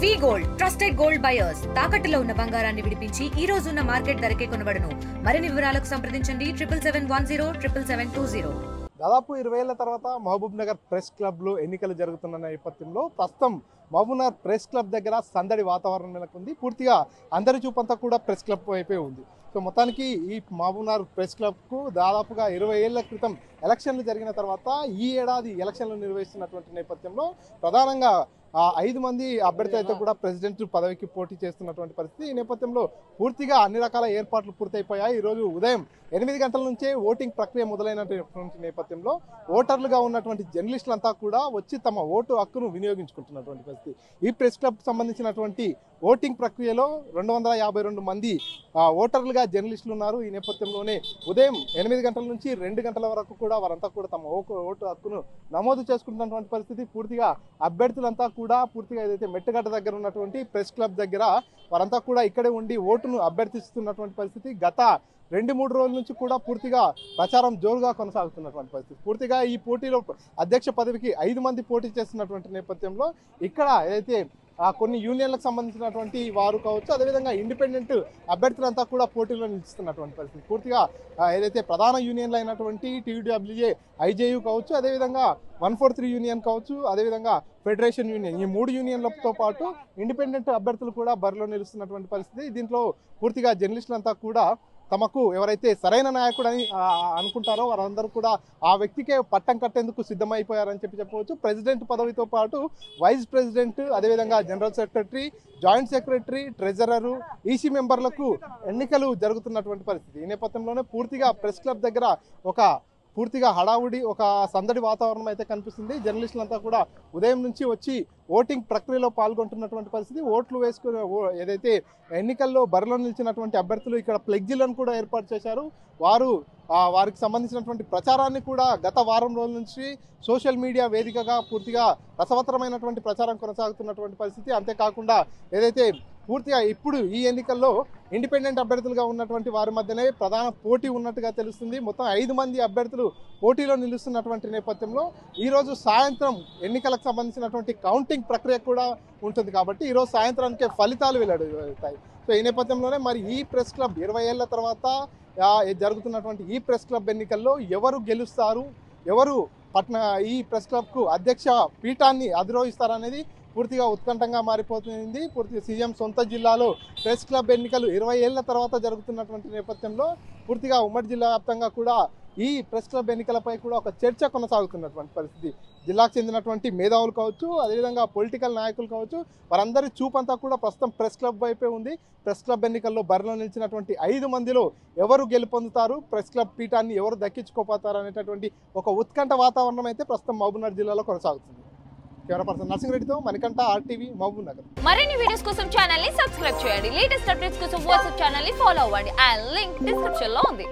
వి gold trusted gold buyers తాకట్టులో ఉన్న బంగారాన్ని విడిపించి ఈ రోజు ఉన్న మార్కెట్ ధరకే కొనబడును. మరిన్ని వివరాలకు సంప్రదించండి 7710772020. దాదాపు 20 ఏళ్ల తర్వాత మహబూబ్ నగర్ ప్రెస్ క్లబ్లో ఎన్నికలు జరుగుతున్న నేపథ్యంలో ప్రస్తుతం మహబూబ్ నగర్ ప్రెస్ క్లబ్ దగ్గర సందడి వాతావరణం నెలకొంది. పూర్తిగా అందరి చూపంతా కూడా ప్రెస్ క్లబ్ వైపే ఉంది. సో మొత్తానికి ఈ మహబూబ్ నగర్ ప్రెస్ క్లబ్కు దాదాపుగా 20 ఏళ్ల క్రితం ఎలక్షన్లు జరిగిన తర్వాత ఈ ఏడాది ఎలక్షన్లు నిర్వహిస్తున్నటువంటి నేపథ్యంలో ప్రధానంగా 5 మంది అభ్యర్థి అయితే కూడా ప్రెసిడెంట్ పదవికి పోటీ చేస్తున్నటువంటి పరిస్థితి. ఈ నేపథ్యంలో పూర్తిగా అన్ని రకాల ఏర్పాట్లు పూర్తయిపోయాయి. ఈరోజు ఉదయం 8 గంటల నుంచే ఓటింగ్ ప్రక్రియ మొదలైనటువంటి నేపథ్యంలో ఓటర్లుగా ఉన్నటువంటి జర్నలిస్టులంతా కూడా వచ్చి తమ ఓటు హక్కును వినియోగించుకుంటున్నటువంటి పరిస్థితి. ఈ ప్రెస్ క్లబ్ సంబంధించినటువంటి ఓటింగ్ ప్రక్రియలో 252 మంది ఓటర్లుగా జర్నలిస్టులు ఉన్నారు. ఈ నేపథ్యంలోనే ఉదయం 8 గంటల నుంచి 2 గంటల వరకు కూడా వారంతా కూడా తమ ఓటు హక్కును నమోదు చేసుకుంటున్నటువంటి పరిస్థితి. పూర్తిగా అభ్యర్థులంతా కూడా పూర్తిగా ఏదైతే మెట్టుగడ్డ దగ్గర ఉన్నటువంటి ప్రెస్ క్లబ్ దగ్గర వారంతా కూడా ఇక్కడే ఉండి ఓటును అభ్యర్థిస్తున్నటువంటి పరిస్థితి. గత 2-3 రోజుల నుంచి కూడా పూర్తిగా ప్రచారం జోరుగా కొనసాగుతున్నటువంటి పరిస్థితి. పూర్తిగా ఈ పోటీలో అధ్యక్ష పదవికి 5 మంది పోటీ చేస్తున్నటువంటి నేపథ్యంలో ఇక్కడ ఏదైతే కొన్ని యూనియన్లకు సంబంధించినటువంటి వారు కావచ్చు, అదేవిధంగా ఇండిపెండెంట్ అభ్యర్థులంతా కూడా పోటీలో నిలుస్తున్నటువంటి పరిస్థితి. పూర్తిగా ఏదైతే ప్రధాన యూనియన్లు అయినటువంటి టీయూడబ్ల్యూజే, ఐజేయు కావచ్చు, అదేవిధంగా 143 యూనియన్ కావచ్చు, అదేవిధంగా ఫెడరేషన్ యూనియన్, ఈ 3 యూనియన్లతో పాటు ఇండిపెండెంట్ అభ్యర్థులు కూడా బరిలో నిలుస్తున్నటువంటి పరిస్థితి. దీంట్లో పూర్తిగా జర్నలిస్టులంతా కూడా తమకు ఎవరైతే సరైన నాయకుడు అని అనుకుంటారో వారందరూ కూడా ఆ వ్యక్తికే పట్టం కట్టేందుకు సిద్ధమైపోయారని చెప్పవచ్చు. ప్రెసిడెంట్ పదవితో పాటు వైస్ ప్రెసిడెంట్, అదేవిధంగా general secretary, joint secretary, treasurer, EC మెంబర్లకు ఎన్నికలు జరుగుతున్నటువంటి పరిస్థితి. ఈ నేపథ్యంలోనే పూర్తిగా ప్రెస్ క్లబ్ దగ్గర ఒక పూర్తిగా హడావుడి, ఒక సందడి వాతావరణం అయితే కనిపిస్తుంది. జర్నలిస్టులంతా కూడా ఉదయం నుంచి వచ్చి ఓటింగ్ ప్రక్రియలో పాల్గొంటున్నటువంటి పరిస్థితి. ఓట్లు వేసుకునే ఏదైతే ఎన్నికల్లో బరిలో నిలిచినటువంటి అభ్యర్థులు ఇక్కడ ఫ్లెక్సీలను కూడా ఏర్పాటు చేశారు. వారికి సంబంధించినటువంటి ప్రచారాన్ని కూడా గత వారం రోజుల నుంచి సోషల్ మీడియా వేదికగా పూర్తిగా రసవత్తరమైనటువంటి ప్రచారం కొనసాగుతున్నటువంటి పరిస్థితి. అంతేకాకుండా ఏదైతే పూర్తిగా ఇప్పుడు ఈ ఎన్నికల్లో ఇండిపెండెంట్ అభ్యర్థులుగా ఉన్నటువంటి వారి మధ్యనే ప్రధాన పోటీ ఉన్నట్టుగా తెలుస్తుంది. మొత్తం 5 మంది అభ్యర్థులు పోటీలో నిలుస్తున్నటువంటి నేపథ్యంలో ఈరోజు సాయంత్రం ఎన్నికలకు సంబంధించినటువంటి కౌంటింగ్ ప్రక్రియ కూడా ఉంటుంది కాబట్టి ఈరోజు సాయంత్రానికే ఫలితాలు వెల్లడవుతాయి. సో ఈ నేపథ్యంలోనే మరి ఈ ప్రెస్ క్లబ్ 20 ఏళ్ల తర్వాత జరుగుతున్నటువంటి ఈ ప్రెస్ క్లబ్ ఎన్నికల్లో ఎవరు గెలుస్తారు, ఎవరు ఈ ప్రెస్ క్లబ్కు అధ్యక్ష పీఠాన్ని అధిరోహిస్తారనేది పూర్తిగా ఉత్కంఠంగా మారిపోతుంది. పూర్తిగా సీఎం సొంత జిల్లాలో ప్రెస్ క్లబ్ ఎన్నికలు 20 ఏళ్ల తర్వాత జరుగుతున్నటువంటి నేపథ్యంలో పూర్తిగా ఉమ్మడి జిల్లా వ్యాప్తంగా కూడా ఈ ప్రెస్ క్లబ్ ఎన్నికలపై కూడా ఒక చర్చ కొనసాగుతున్నటువంటి పరిస్థితి. జిల్లాకు చెందినటువంటి మేధావులు కావచ్చు, అదేవిధంగా పొలిటికల్ నాయకులు కావచ్చు, వారందరి చూపంతా కూడా ప్రస్తుతం ప్రెస్ క్లబ్ వైపే ఉంది. ప్రెస్ క్లబ్ ఎన్నికల్లో బరిలో నిలిచినటువంటి 5 మందిలో ఎవరు గెలుపొందుతారు, ప్రెస్ క్లబ్ పీఠాన్ని ఎవరు దక్కించుకోపోతారు అనేటటువంటి ఒక ఉత్కంఠ వాతావరణం అయితే ప్రస్తుతం మహబూబ్నగర్ జిల్లాలో కొనసాగుతుంది. కెమెరా పర్సన్ నర్సింగ్రెడ్డితో మణికంఠ, RTV, మహబూబ్ నగర్. మరిన్ని వీడియోస్ కోసం ఛానల్ ని సబ్స్క్రైబ్ చేయండి. లేటెస్ట్ అప్డేట్స్ కోసం వాట్సాప్ ఛానల్ ని ఫాలో అవ్వండి. ఆ లింక్ డిస్క్రిప్షన్ లో ఉంది.